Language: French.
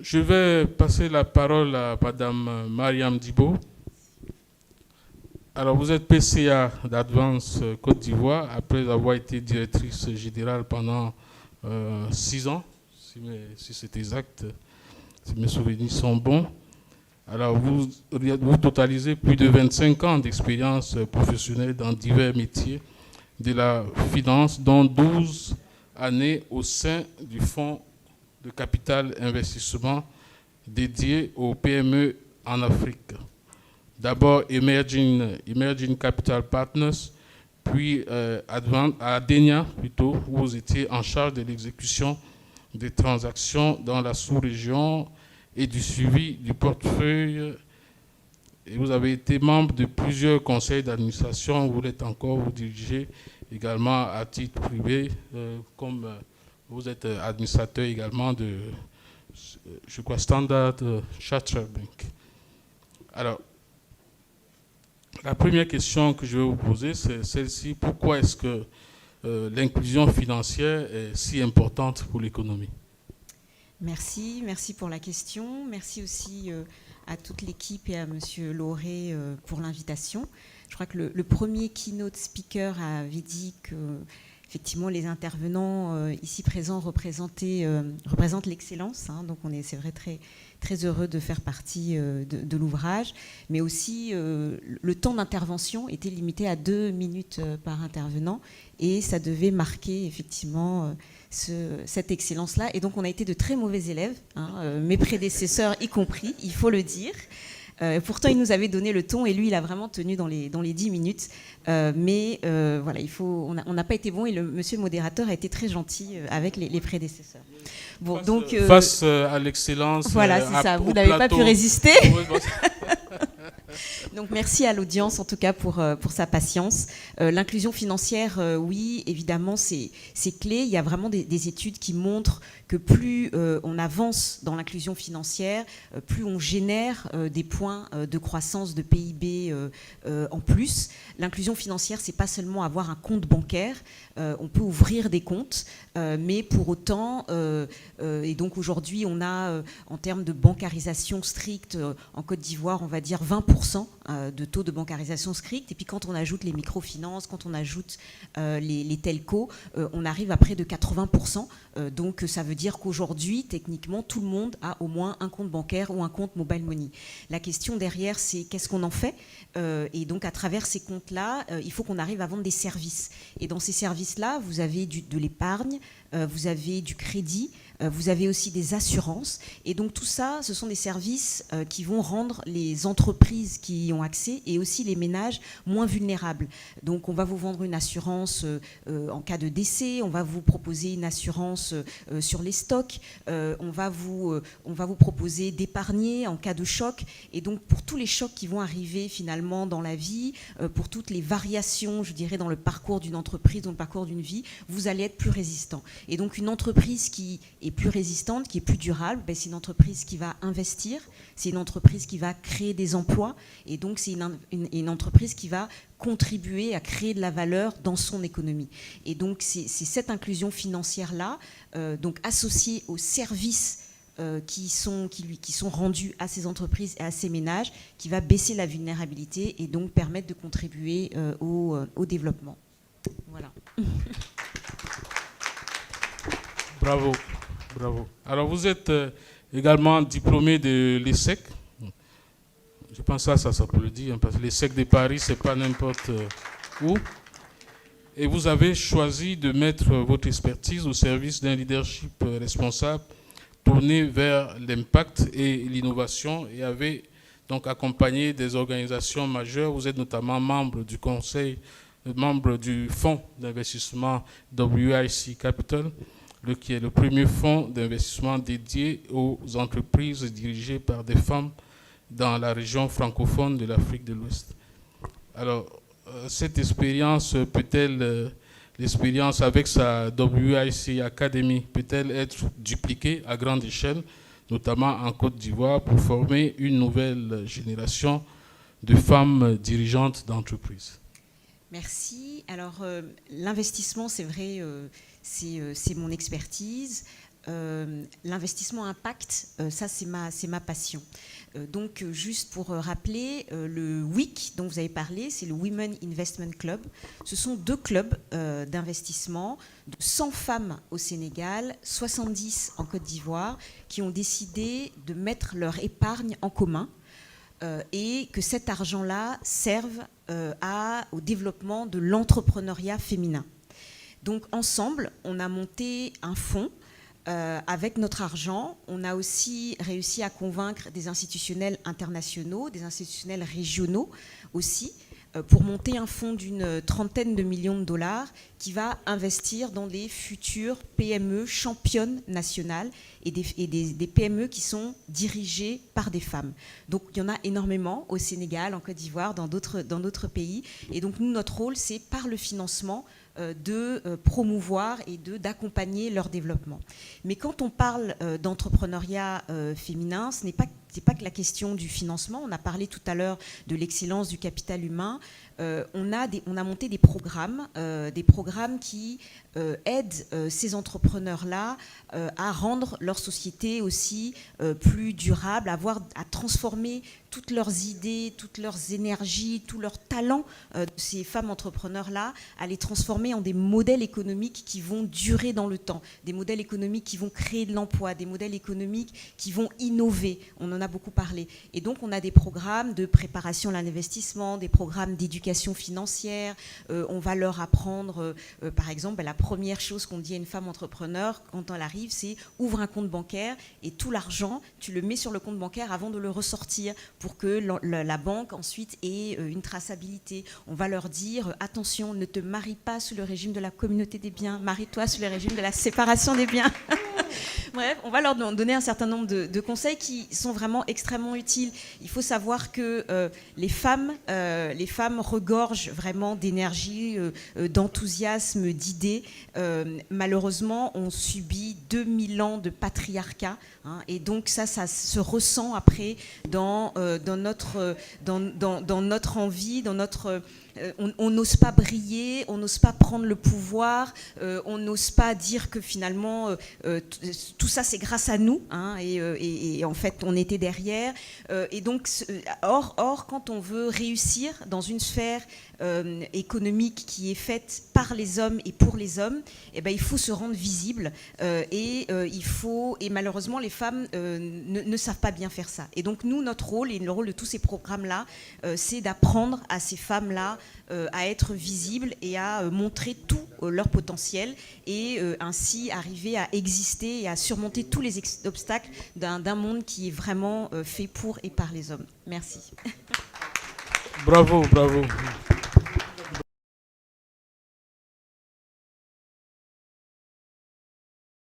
Je vais passer la parole à Madame Mariam Dibo. Alors, vous êtes PCA d'Advance Côte d'Ivoire, après avoir été directrice générale pendant 6 ans, si c'est exact, si mes souvenirs sont bons. Alors, vous totalisez plus de 25 ans d'expérience professionnelle dans divers métiers de la finance, dont 12 années au sein du Fonds de capital investissement dédié aux PME en Afrique. D'abord Emerging Capital Partners, puis à Adenia plutôt, où vous étiez en charge de l'exécution des transactions dans la sous-région et du suivi du portefeuille. Et vous avez été membre de plusieurs conseils d'administration. Vous l'êtes encore, vous dirigez également à titre privé, comme vous êtes administrateur également de, je crois, Standard Chartered Bank. Alors, la première question que je vais vous poser, c'est celle-ci. Pourquoi est-ce que l'inclusion financière est si importante pour l'économie? Merci pour la question. Merci aussi à toute l'équipe et à Monsieur Lauré pour l'invitation. Je crois que le premier keynote speaker avait dit que effectivement les intervenants ici présents représentent l'excellence. Donc c'est vrai, très heureux de faire partie de l'ouvrage. Mais aussi, le temps d'intervention était limité à 2 minutes par intervenant. Et ça devait marquer effectivement cette excellence-là. Et donc, on a été de très mauvais élèves, mes prédécesseurs y compris, il faut le dire. Pourtant, il nous avait donné le ton et lui, il a vraiment tenu dans les 10 minutes. Mais voilà, on n'a pas été bon et monsieur le modérateur a été très gentil avec les prédécesseurs. Bon, face à l'excellence. Voilà, c'est ça. Vous n'avez pas pu résister. Donc merci à l'audience en tout cas pour sa patience. L'inclusion financière, oui, évidemment, c'est clé. Il y a vraiment des études qui montrent que plus on avance dans l'inclusion financière, plus on génère des points de croissance de PIB en plus. L'inclusion financière, c'est pas seulement avoir un compte bancaire. On peut ouvrir des comptes, mais pour autant, et donc aujourd'hui, on a en termes de bancarisation stricte en Côte d'Ivoire, on va dire 20% de taux de bancarisation stricte. Et puis quand on ajoute les microfinances, quand on ajoute les telcos, on arrive à près de 80%. Donc ça veut dire qu'aujourd'hui, techniquement, tout le monde a au moins un compte bancaire ou un compte mobile money. La question derrière, c'est qu'est-ce qu'on en fait? Et donc à travers ces comptes-là, il faut qu'on arrive à vendre des services. Et dans ces services-là, vous avez de l'épargne, vous avez du crédit, vous avez aussi des assurances. Et donc tout ça, ce sont des services qui vont rendre les entreprises qui y ont accès et aussi les ménages moins vulnérables. Donc on va vous vendre une assurance en cas de décès, on va vous proposer une assurance sur les stocks, on va vous proposer d'épargner en cas de choc. Et donc pour tous les chocs qui vont arriver finalement dans la vie, pour toutes les variations, je dirais, dans le parcours d'une entreprise, dans le parcours d'une vie, vous allez être plus résistant. Et donc une entreprise qui est plus résistante, qui est plus durable, c'est une entreprise qui va investir, c'est une entreprise qui va créer des emplois, et donc c'est une entreprise qui va contribuer à créer de la valeur dans son économie. Et donc c'est cette inclusion financière-là, donc associée aux services qui sont rendus à ces entreprises et à ces ménages, qui va baisser la vulnérabilité et donc permettre de contribuer au développement. Voilà. Bravo, bravo. Alors vous êtes également diplômé de l'ESSEC. Je pense que ça peut le dire, parce que l'ESSEC de Paris, c'est pas n'importe où. Et vous avez choisi de mettre votre expertise au service d'un leadership responsable tourné vers l'impact et l'innovation, et avez donc accompagné des organisations majeures. Vous êtes notamment membre du conseil, membre du fonds d'investissement WIC Capital, qui est le premier fonds d'investissement dédié aux entreprises dirigées par des femmes dans la région francophone de l'Afrique de l'Ouest. Alors, cette expérience peut-elle, l'expérience avec sa WIC Academy, peut-elle être dupliquée à grande échelle, notamment en Côte d'Ivoire, pour former une nouvelle génération de femmes dirigeantes d'entreprises? Merci. Alors, l'investissement, c'est vrai, c'est mon expertise. l'investissement impact, ça c'est ma passion. Donc juste pour rappeler, le WIC dont vous avez parlé, c'est le Women Investment Club. Ce sont 2 clubs d'investissement de 100 femmes au Sénégal, 70 en Côte d'Ivoire, qui ont décidé de mettre leur épargne en commun et que cet argent-là serve au développement de l'entrepreneuriat féminin. Donc ensemble, on a monté un fonds avec notre argent. On a aussi réussi à convaincre des institutionnels internationaux, des institutionnels régionaux aussi, pour monter un fonds d'une trentaine de millions de dollars qui va investir dans des futures PME championnes nationales et des PME qui sont dirigées par des femmes. Donc il y en a énormément au Sénégal, en Côte d'Ivoire, dans d'autres pays. Et donc nous, notre rôle, c'est par le financement de promouvoir et d'accompagner leur développement. Mais quand on parle d'entrepreneuriat féminin, ce n'est pas que la question du financement. On a parlé tout à l'heure de l'excellence du capital humain. On a monté des programmes qui aident ces entrepreneurs-là à rendre leur société aussi plus durable, à transformer toutes leurs idées, toutes leurs énergies, tous leurs talents de ces femmes entrepreneurs-là, à les transformer en des modèles économiques qui vont durer dans le temps, des modèles économiques qui vont créer de l'emploi, des modèles économiques qui vont innover. On en a beaucoup parlé. Et donc, on a des programmes de préparation à l'investissement, des programmes d'éducation financière. On va leur apprendre, par exemple, la première chose qu'on dit à une femme entrepreneur quand elle arrive, c'est ouvre un compte bancaire et tout l'argent, tu le mets sur le compte bancaire avant de le ressortir pour que la banque ensuite ait une traçabilité. On va leur dire, attention, ne te marie pas sous le régime de la communauté des biens, marie-toi sous le régime de la séparation des biens. Bref, on va leur donner un certain nombre de conseils qui sont vraiment extrêmement utiles. Il faut savoir que les femmes regorgent vraiment d'énergie, d'enthousiasme, d'idées. Malheureusement, on subit 2000 ans de patriarcat, hein, et donc ça se ressent après dans notre envie, dans notre... on n'ose pas briller, on n'ose pas prendre le pouvoir, on n'ose pas dire que finalement tout ça c'est grâce à nous, hein, et en fait on était derrière. Et donc, or, quand on veut réussir dans une sphère économique qui est faite par les hommes et pour les hommes, eh ben, il faut se rendre visible, et malheureusement les femmes ne savent pas bien faire ça. Et donc nous, notre rôle et le rôle de tous ces programmes-là, c'est d'apprendre à ces femmes-là à être visibles et à montrer tout leur potentiel et ainsi arriver à exister et à surmonter tous les obstacles d'un monde qui est vraiment fait pour et par les hommes. Merci. Bravo, bravo.